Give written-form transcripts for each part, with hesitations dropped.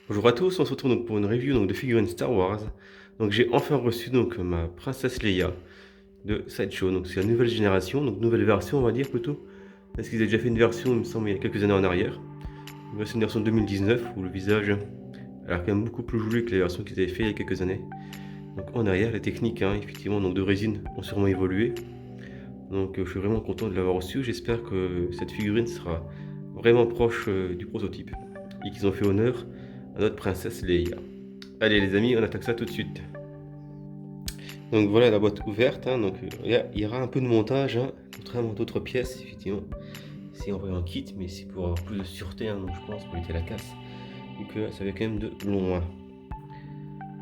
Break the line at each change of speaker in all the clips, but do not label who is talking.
Bonjour à tous, on se retrouve donc pour une review donc, de figurines Star Wars. Donc j'ai enfin reçu donc ma princesse Leia de Sideshow. Donc c'est la nouvelle génération, donc nouvelle version on va dire plutôt. Parce qu'ils avaient déjà fait une version il me semble il y a quelques années en arrière. Donc là c'est une version 2019 où le visage a l'air quand même beaucoup plus joli que les versions qu'ils avaient fait il y a quelques années. Donc en arrière les techniques effectivement donc de résine ont sûrement évolué. Donc je suis vraiment content de l'avoir reçu. J'espère que cette figurine sera vraiment proche du prototype. Et qu'ils ont fait honneur à notre princesse Leia. Allez les amis, on attaque ça tout de suite. Donc voilà la boîte ouverte, donc il y aura un peu de montage, contrairement à d'autres pièces, effectivement. C'est envoyé en kit, mais c'est pour avoir plus de sûreté, donc je pense, pour éviter la casse. Vu que ça vient quand même de loin.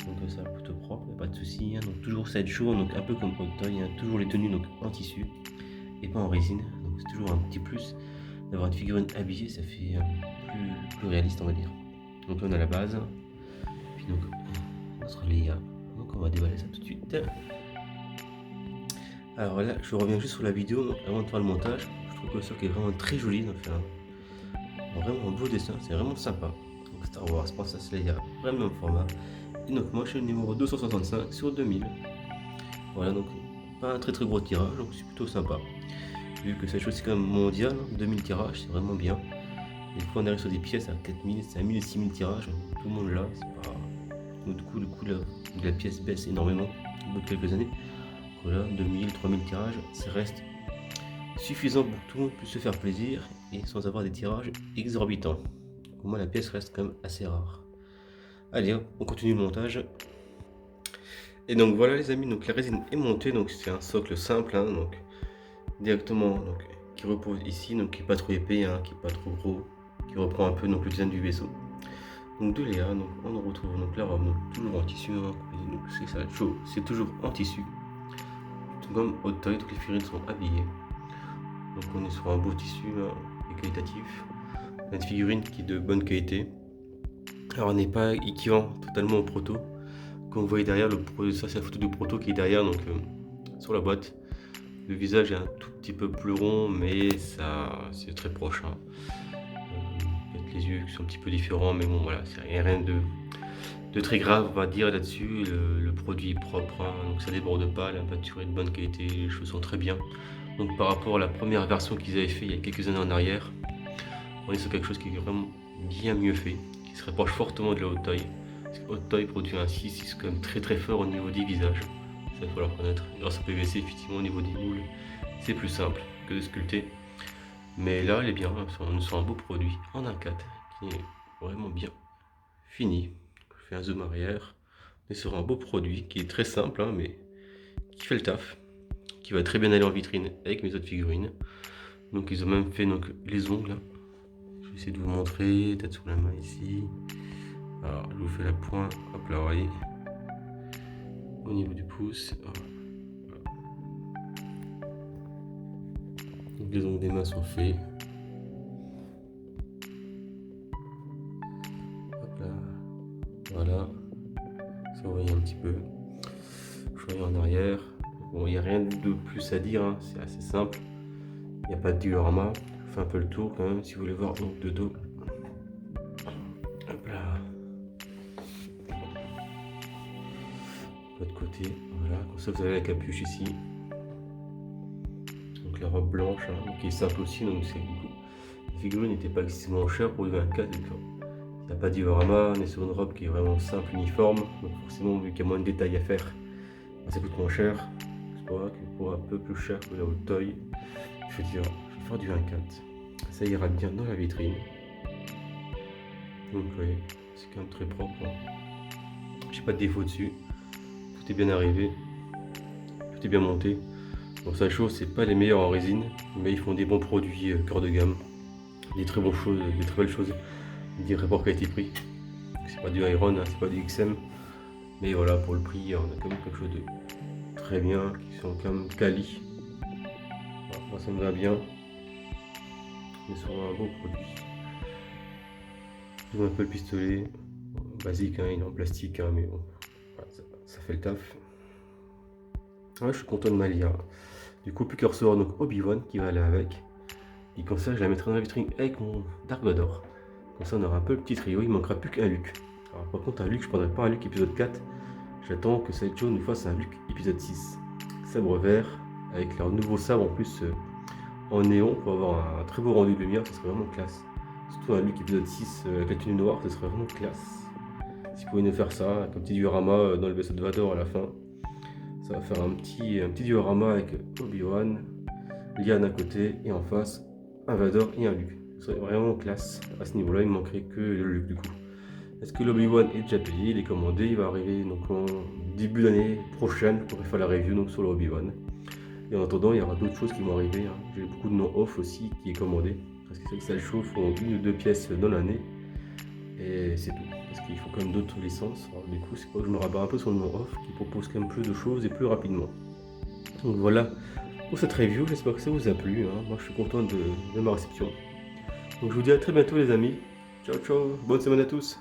Donc ça va plutôt propre, y a pas de souci. Donc toujours Sideshow, donc un peu comme Hot Toy, toujours les tenues donc en tissu et pas en résine. Donc c'est toujours un petit plus d'avoir une figurine habillée, ça fait plus réaliste on va dire. Donc là on a la base, puis donc notre Leia. Donc on va déballer ça tout de suite. Alors là, je reviens juste sur la vidéo donc, avant de faire le montage. Je trouve que ça est vraiment très joli. Donc, vraiment un beau dessin, c'est vraiment sympa. Donc Star Wars, Princess Leia, vraiment même format. Et donc moi je suis le numéro 265 sur 2000. Voilà, donc pas un très très gros tirage, donc c'est plutôt sympa. Vu que cette chose c'est quand même mondial, 2000 tirages, c'est vraiment bien. Des fois on arrive sur des pièces à 4000, 5000 et 6000 tirages, tout le monde là, c'est pas. Donc, du coup la pièce baisse énormément au bout de quelques années. Voilà, 2000, 3000 tirages, ça reste suffisant pour que tout le monde puisse se faire plaisir et sans avoir des tirages exorbitants. Au moins la pièce reste quand même assez rare. Allez, on continue le montage. Et donc voilà les amis, donc la résine est montée, donc c'est un socle simple, donc directement donc, qui repose ici, donc qui n'est pas trop épais, qui n'est pas trop gros, qui reprend un peu donc, le design du vaisseau. Donc de Léa, donc on retrouve donc la robe, donc toujours en tissu, donc c'est ça, chaud, c'est toujours en tissu. Tout comme Hot Toy, toutes les figurines sont habillées. Donc on est sur un beau tissu et qualitatif. Une figurine qui est de bonne qualité. Alors on n'est pas équivalent totalement au proto. Comme vous voyez derrière, ça c'est la photo du proto qui est derrière donc sur la boîte. Le visage est un tout petit peu plus rond, mais ça c'est très proche. Peut-être les yeux qui sont un petit peu différents, mais bon voilà, c'est rien de très grave on va dire là-dessus. Le produit est propre, donc ça déborde pas, la peinture est de bonne qualité, les cheveux sont très bien. Donc par rapport à la première version qu'ils avaient fait il y a quelques années en arrière, on est sur quelque chose qui est vraiment bien mieux fait, qui se rapproche fortement de la Hot Toy. Parce que Hot Toy produit un 6 quand même très très fort au niveau des visages. Ça il faut le reconnaître. Grâce au PVC effectivement au niveau des moules, c'est plus simple que de sculpter. Mais là elle est bien, on est sur un beau produit en 1/4 qui est vraiment bien fini. Je fais un zoom arrière. On est sur un beau produit qui est très simple mais qui fait le taf, qui va très bien aller en vitrine avec mes autres figurines. Donc ils ont même fait donc, les ongles. Je vais essayer de vous montrer, peut-être sur la main ici. Alors je vous fais la pointe, hop là, vous voyez. Au niveau du pouce. Voilà. Donc les ongles des mains sont faits. Hop là. Voilà. Ça vous voyez un petit peu. Je reviens en arrière. Bon, il n'y a rien de plus à dire, c'est assez simple. Il n'y a pas de diorama. Je fais un peu le tour quand même si vous voulez voir donc de dos. Hop là. L'autre côté, voilà. Comme ça vous avez la capuche ici. Donc la robe blanche, qui est simple aussi, donc c'est du coup. La figurine n'était pas excessivement chère pour du 24, il n'y a pas de diorama, on est sur une robe qui est vraiment simple, uniforme, donc forcément vu qu'il y a moins de détails à faire, ça coûte moins cher. C'est pour ça que pour un peu plus cher que la Hot Toy, je vais dire, je vais faire du 24. Ça ira bien dans la vitrine. Donc oui, c'est quand même très propre. J'ai pas de défaut dessus. Tout est bien arrivé. Tout est bien monté. Donc ça chaud, c'est pas les meilleurs en résine, mais ils font des bons produits cœur de gamme. Des très bonnes choses, des très belles choses. Je dirais rapport qualité-prix. C'est pas du Iron, c'est pas du XM. Mais voilà, pour le prix, on a quand même quelque chose de très bien, qui sont quand même quali. Alors, moi ça me va bien. On est sur un beau produit. Je vois un peu le pistolet. Basique, il est en plastique, mais bon, voilà, ça fait le taf. Ouais, je suis content de ma Lia. Du coup, plus qu'à recevoir donc Obi-Wan qui va aller avec. Et comme ça, je la mettrai dans la vitrine avec mon Dark Vador. Comme ça, on aura un peu le petit trio. Il manquera plus qu'un Luke. Alors, par contre, un Luke, je prendrais pas un Luke épisode 4. J'attends que Sideshow nous fasse un Luke épisode 6. Sabre vert, avec leur nouveau sabre en plus en néon pour avoir un très beau rendu de lumière, ça serait vraiment classe. Surtout un Luke épisode 6 avec la tenue noire, ça serait vraiment classe. Si vous pouvez nous faire ça, avec un petit diorama dans le vaisseau de Vador à la fin. Ça va faire un petit diorama avec Obi-Wan, Liane à côté et en face un Vador et un Luke. Ce serait vraiment classe. À ce niveau-là, il ne manquerait que le Luke du coup. Est-ce que l'Obi-Wan est déjà payé? Il est commandé, il va arriver donc en début d'année prochaine. Je pourrais faire la review donc sur l'Obi-Wan. Et en attendant, il y aura d'autres choses qui vont arriver. J'ai beaucoup de noms off aussi qui est commandé. Parce que ça le chauffe en 1 ou 2 pièces dans l'année. Et c'est tout. Parce qu'il faut quand même d'autres licences. Alors, du coup, c'est pas que je me rabats un peu sur le nom off qui propose quand même plus de choses et plus rapidement. Donc voilà pour cette review. J'espère que ça vous a plu. Moi, je suis content de ma réception. Donc je vous dis à très bientôt les amis. Ciao ciao. Bonne semaine à tous.